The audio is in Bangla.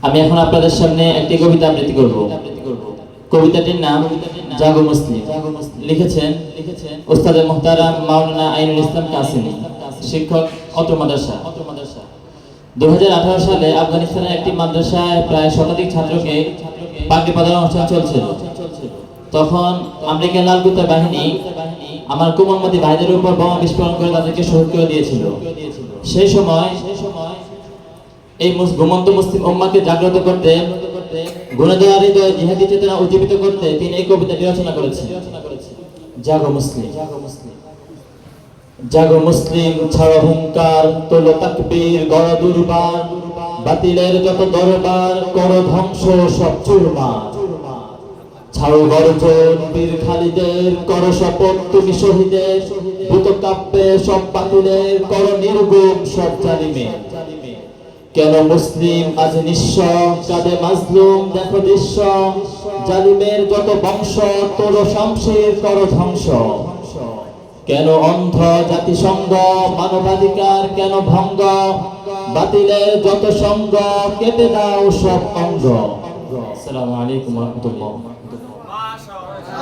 আমি এখন আপনাদের সামনে একটি কবিতা আবৃত্তি করব। কবিতাটির নাম জাগো মুসলিম। লিখেছেন ওস্তাদ মুহতারাম মাওলানা আইনুল ইসলাম কাসিমি, শিক্ষক অত্র মাদ্রাসা। 2018 সালে আফগানিস্তানের একটি মাদ্রাসায় প্রায় শতাধিক ছাত্রকে পাগড়ি প্রদান অনুষ্ঠান চলছিল। তখন আমেরিকান লাল কুত্তা বাহিনী আমার কোমলমতি ভাইদের উপর বোমা বিস্ফোরণ করে তাদেরকে শহীদ করে দিয়েছিল। সেই সময় এই ঘুমন্ত মুসলিম উম্মাহকে জাগ্রত করতে, গুণাদোয়া হৃদয়ে জিহাদি চেতনা উজ্জীবিত করতে তিনি এই কবিতাটি রচনা করেছেন। জাগো মুসলিম, জাগো মুসলিম, ছাড়ো হুঙ্কার, তোলো তাকবীর, গড় দুর্বার, বাতিলের যত দরবার, করো ধ্বংস সব চুরমার। ছাড়ো গর্জন বীর খালিদের, করো শপথ তুমি শহীদের, ভূত কাব্যে সব বাতিলের, করো নির্গুম সব জালিমের। কেন মুসলিম আজ নিঃস্ব, কাঁদে মাজলুম দেখো দৃশ্য, জালিমের যত বংশ, তোলো শামশির করো ধ্বংস। কেন অন্ধ জাতিসংঘ, মানবাধিকার কেন ভঙ্গ, বাতিলের যত সঙ্গ, কেটে দাও সব অঙ্গ। আসসালামু আলাইকুম ওয়া রাহমাতুল্লাহ।